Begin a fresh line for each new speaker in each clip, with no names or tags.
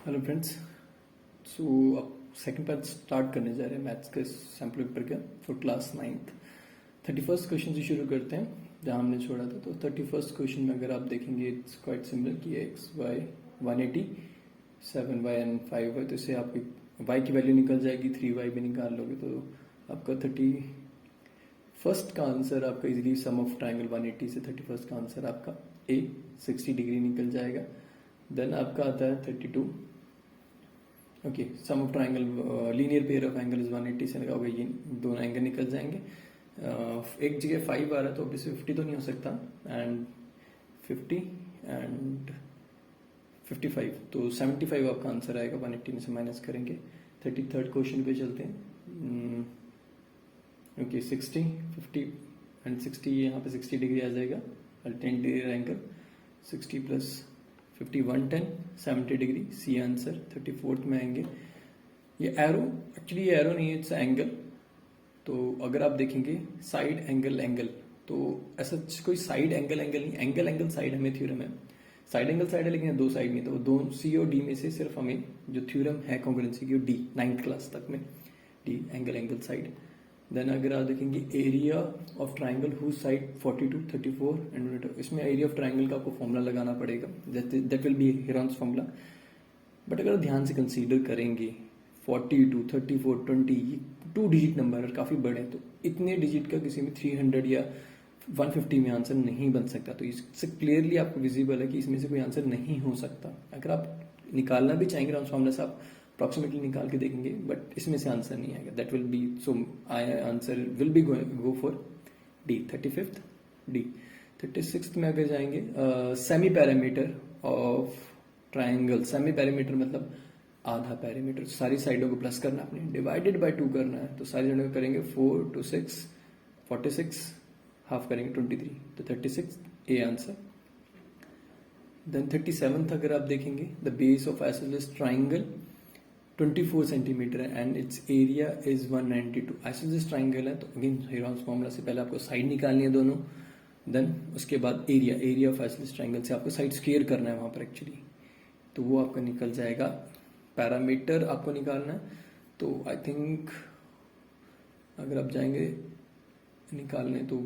Hello friends. सो अब second part start करने जा रहे हैं मैथ्स के सैम्पल पेपर का for class 9th। 31st question से शुरू करते हैं जहां हमने छोड़ा था। तो 31st क्वेश्चन में अगर आप देखेंगे इट्स क्वाइट सिमिलर कि X Y 180 7y and 5y, तो इससे आपकी y की वैल्यू निकल जाएगी, 3y भी निकाल लोगे तो आपका 31st का आंसर आपका इजीली सम ऑफ ट्राइंगल 180 से 31st का आंसर आपका a 60 डिग्री निकल जाएगा। देन आपका आता है 32। Okay, sum of triangle linear pair of angle is 180 से लगाओगे, ये दोनों एंगल निकल जाएंगे। एक जगह 5 आ रहा है तो ऑब्वियसली 50 तो नहीं हो सकता, एंड 50 एंड 55 तो 75 आपका आंसर आएगा। 180 में से माइनस करेंगे। 33rd क्वेश्चन पे चलते हैं। ओके, 60 50 एंड 60, यहाँ पे 60 डिग्री आ जाएगा, alternate degree angle 60 plus 50 110 70 degree, C answer. 34th में आएंगे। ये एरो एक्चुअली ये एरो नहीं है, इट्स एंगल। तो अगर आप देखेंगे साइड एंगल, तो ऐसा कोई साइड एंगल नहीं, एंगल साइड हमें थ्योरम है। साइड एंगल साइड है लेकिन दो साइड नहीं, तो दो सी और डी में से सिर्फ हमें जो थ्योरम है कॉन्ग्रुएंसी की, डी 9th क्लास तक में, डी एंगल साइड। देन अगर आप देखेंगे area of triangle whose side 42 34 and इसमें एरिया ऑफ ट्राइंगल का आपको फॉर्मूला लगाना पड़ेगा, that will be Heron's formula. But अगर ध्यान से कंसीडर करेंगे 42 34 20 ये 2 डिजिट नंबर और काफ़ी बड़े हैं, तो इतने डिजिट का किसी में 300 या 150 में आंसर नहीं बन सकता। तो इससे क्लियरली आपको विजिबल है कि इसमें से कोई आंसर नहीं हो सकता। अगर आप निकालना भी चाहेंगे राउंड फॉर्मूला से आप अप्रॉक्सीमेटली निकाल के देखेंगे, बट इसमें से आंसर नहीं आएगा। That will be, so answer will be go for D 35th D. 36th में अगर जाएंगे semi parameter of triangle. Semi parameter मतलब आधा पैरामीटर, सारी साइडों को प्लस करना आपने, डिवाइडेड बाय 2 करना है। तो सारी साइडों को करेंगे 4 to 6 46, हाफ करेंगे 23, तो 36 ए आंसर। देन 37th अगर आप देखेंगे the base of isosceles triangle 24 centimetre है and it's area is 192। Isosceles triangle है तो अगेन हेरॉन्स फॉर्मूला से पहले आपको साइड निकालनी है दोनों, देन उसके बाद एरिया ऑफ आइसोसेलेस ट्राइंगल से आपको साइड स्क्वायर करना है वहां पर एक्चुअली, तो वो आपका निकल जाएगा। पैरामीटर आपको निकालना है, तो आई थिंक अगर आप जाएंगे निकालने तो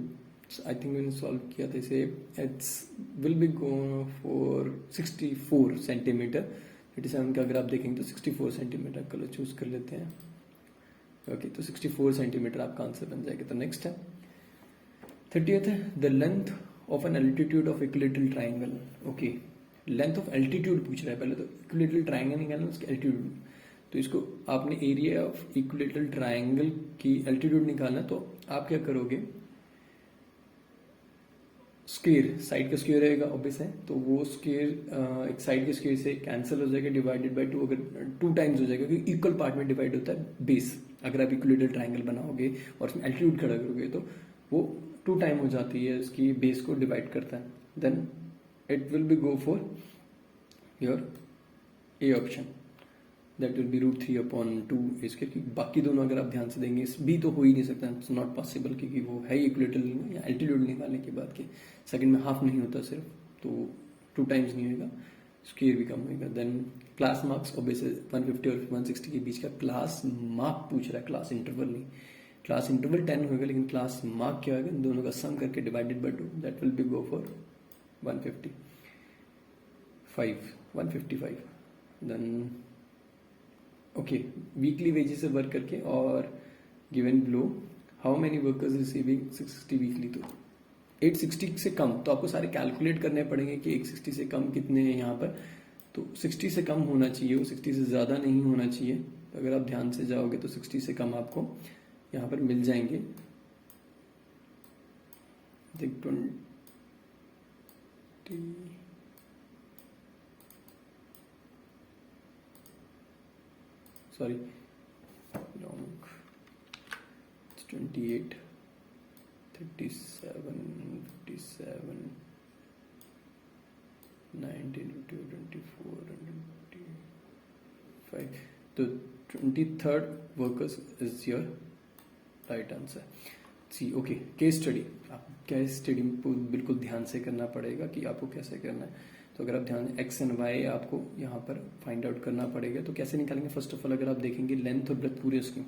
आई थिंक मैंने सॉल्व किया था इसे, it's will be go for 64 centimetre. 37 का अगर आप देखेंगे तो 64 सेंटीमीटर कलर चूज कर लेते हैं। ओके, तो 64 सेंटीमीटर आपका आंसर बन जाएगा। तो नेक्स्ट है 30th है the length of an altitude of equilateral triangle. Okay, length of altitude पूछ रहा है पहले, तो इक्विलेटरल ट्राइंगल निकालना उसके एल्टीट्यूड, तो इसको आपने एरिया ऑफ इक्विलेटरल ट्राइंगल की एल्टीट्यूड निकालना, तो आप क्या करोगे, स्क्वायर, साइड का स्क्वायर रहेगा ऑब्वियस है, तो वो स्क्वायर एक साइड के स्क्वायर से कैंसिल हो जाएगा, डिवाइडेड बाय 2, अगर 2 टाइम्स हो जाएगा क्योंकि इक्वल पार्ट में डिवाइड होता है बेस। अगर आप इक्विलेटरल ट्राइंगल बनाओगे और उसमें एल्टीट्यूड खड़ा करोगे तो वो 2 टाइम हो जाती है, उसकी बेस को डिवाइड करता है। Then it will be go for your A option, that will be √3/2 इसके। बाकी दोनों अगर आप ध्यान से देंगे बी तो हो ही नहीं सकता, इट्स नॉट पॉसिबल, क्योंकि वो है ही इक्विलेटरल या एल्टीट्यूड निकालने के बाद के सेकंड में हाफ नहीं होता सिर्फ, तो 2 टाइम्स नहीं होगा, स्क्वायर भी कम होगा। देन क्लास मार्क्स ऑब्वियसली 150 और 160 के बीच का क्लास मार्क पूछ रहा है, क्लास इंटरवल नहीं। क्लास इंटरवल 10 होगा लेकिन क्लास मार्क क्या होगा, दोनों का सम करके divided by 2, that will be go for 155। Then okay, weekly wages से वर्क करके और given below how many workers receiving 660 weekly, तो 860 से कम, तो आपको सारे कैलकुलेट करने पड़ेंगे कि 860 से कम कितने हैं यहाँ पर। तो 60 से कम होना चाहिए, वो 60 से ज़्यादा नहीं होना चाहिए। तो अगर आप ध्यान से जाओगे तो 60 से कम आपको यहाँ पर मिल जाएंगे। देख 20 सॉरी 28 37 57 19 24 25, तो 23rd workers is your right answer. C okay, case study. आप केस स्टडी को बिल्कुल ध्यान से करना पड़ेगा कि आपको कैसे करना है। तो तो अगर आप ध्यान x एंड y आपको यहाँ पर फाइंड आउट करना पड़ेगा। तो कैसे निकालेंगे? फर्स्ट ऑफ ऑल अगर आप देखेंगे लेंथ और ब्रेथ पूरे उसकी,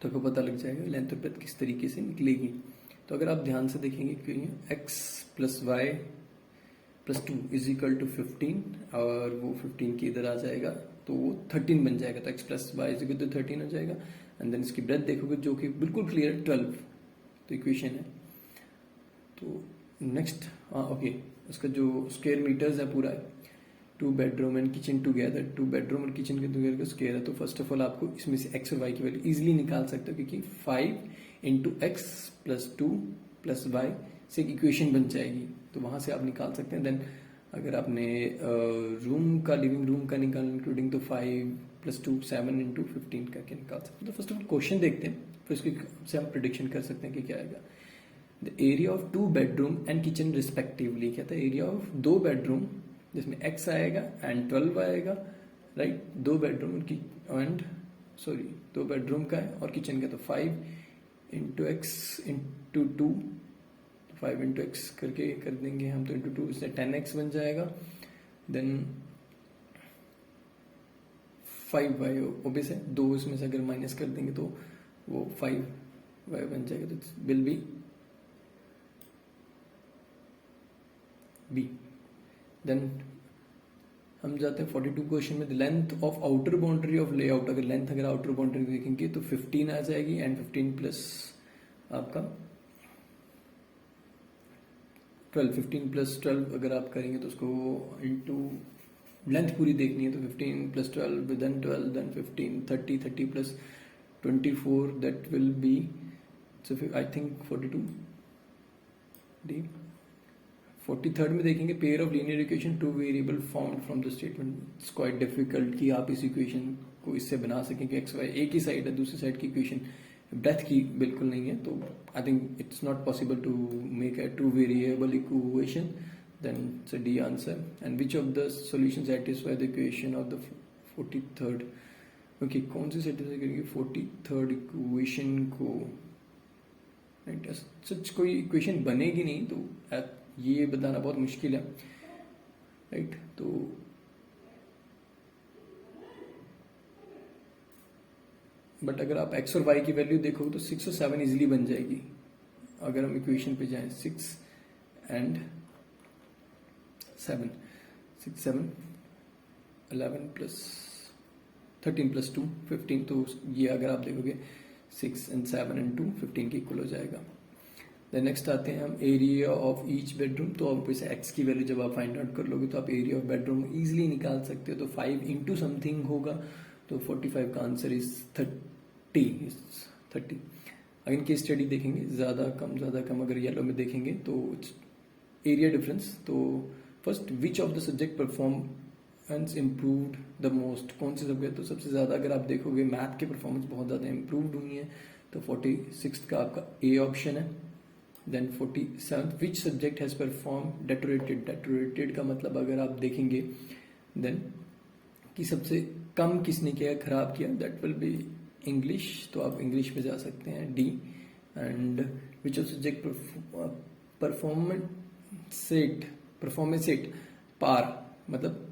तो आपको पता लग जाएगा लेंथ और ब्रेथ किस तरीके से निकलेगी। तो अगर आप ध्यान से देखेंगे कि x plus Y plus 2 is equal to 15 और वो 15 की इधर आ जाएगा तो वो 13 बन जाएगा। तो x plus Y is equal to 13 हो जाएगा। एंड देन इसकी ब्रेथ देखोगे जो कि बिल्कुल क्लियर है 12, तो इक्वेशन है। तो नेक्स्ट ओके, उसका जो स्क्वायर मीटर्स है पूरा है 2 bedroom and kitchen together, 2 bedroom और किचन के टुगेदर का स्क्वायर है। तो फर्स्ट ऑफ ऑल आपको इसमें से x और y की वैल्यू इजीली निकाल सकते हो क्योंकि 5 into X plus 2 plus Y से एक इक्वेशन बन जाएगी, तो वहां से आप निकाल सकते हैं। देन अगर आपने रूम का लिविंग रूम का निकाल इंक्लूडिंग तो 5 प्लस 2 7 इंटू 15 करके निकाल सकते हैं। तो फर्स्ट ऑफ ऑल क्वेश्चन देखते हैं, फिर उसके से हम प्रिडिक्शन कर सकते हैं कि क्या आएगा। The area of 2 bedroom and kitchen respectively, कहता है एरिया ऑफ 2 बेडरूम जिसमें x आएगा एंड 12 आएगा, राइट। 2 बेडरूम एंड 2 बेडरूम का है और किचन का, तो 5 into x into 2, 5 into x करके कर देंगे हम, तो इंटू 2 इससे 10x बन जाएगा। देन 5y ओबियस है, 2 इसमें से अगर माइनस कर देंगे तो वो 5y बन जाएगा, तो विल बी बी। देन हम जाते हैं 42 क्वेश्चन में, length of outer boundary of layout. अगर लेंथ अगर आउटर बाउंड्री देखेंगे तो 15 आ जाएगी एंड 15 प्लस आपका 12, 15 प्लस 12 अगर आप करेंगे तो उसको इंटू लेंथ पूरी देखनी है, तो 15 plus 12 then 12 then 15 30 30 plus 24 that will be, so I think 42 D. 43rd में देखेंगे pair of linear equation 2 variable form from the statement. It's quite difficult कि आप इस इक्वेशन को इससे बना सकें कि एक्स वाई एक ही साइड है, दूसरी साइड की इक्वेशन ब्रेथ की बिल्कुल नहीं है, तो I think it's not possible to make a 2 variable equation. Then it's D answer. And which of the solution satisfy the equation of the 43rd। Okay, कौन सी सेटिस्फाई करेंगे 43rd इक्वेशन को? Right, सच कोई इक्वेशन बनेगी नहीं, तो ये बताना बहुत मुश्किल है, राइट। तो बट अगर आप x और y की वैल्यू देखोगे तो 6 और 7 इजीली बन जाएगी। अगर हम इक्वेशन पे जाएं 6 एंड 7, 6 7 11 प्लस 13 प्लस 2 15, तो ये अगर आप देखोगे 6 एंड 7 एंड 2 15 के इक्वल हो जाएगा। देन नेक्स्ट आते हैं हम एरिया ऑफ ईच बेडरूम। तो अब वैसे एक्स की वैल्यू जब आप फाइंड आउट कर लोगे तो आप एरिया ऑफ बेडरूम इजीली निकाल सकते हो। तो 5 इंटू समथिंग होगा, तो 45 का answer is 30। Again case study देखेंगे, ज़्यादा कम अगर येलो में देखेंगे तो एरिया डिफरेंस। तो first which of the subject performance improved the most, कौन से सब्जेक्ट? तो सबसे ज़्यादा अगर आप देखोगे मैथ के परफॉर्मेंस बहुत ज़्यादा इम्प्रूव्ड हुई है, तो 46 का आपका ए ऑप्शन है। Then 47 which subject has perform deteriorated का मतलब अगर आप देखेंगे देन कि सबसे कम किसने किया, खराब किया, दैट विल बी इंग्लिश, तो आप इंग्लिश पे जा सकते हैं D. And which of subject performance at par, मतलब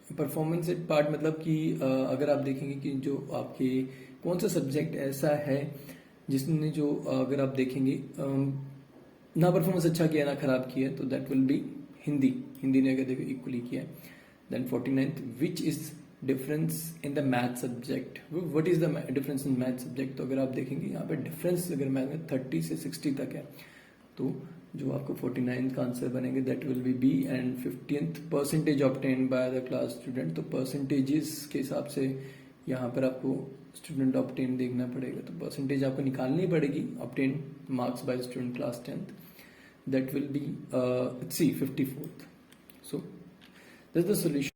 परफॉर्मेंस एट पार्ट मतलब कि अगर आप देखेंगे कि जो आपके कौन सा सब्जेक्ट ऐसा है जिसने जो अगर आप देखेंगे ना परफॉर्मेंस अच्छा किया ना खराब किया, तो दैट विल बी हिंदी ने अगर देखो इक्वली किया। Then 49th which is difference in the math subject, what is the difference in math subject? तो अगर आप देखेंगे यहाँ पे डिफरेंस अगर मैथ में 30 से 60 तक है, तो जो आपको 49th का आंसर बनेगा that will be B. And 50th percentage obtain by the class student, तो परसेंटेजेस के हिसाब से यहाँ पर आपको स्टूडेंट ऑब्टेन देखना पड़ेगा, तो परसेंटेज आपको निकालनी पड़ेगी obtain marks by student class 10th, that will be C 54th। So this is the solution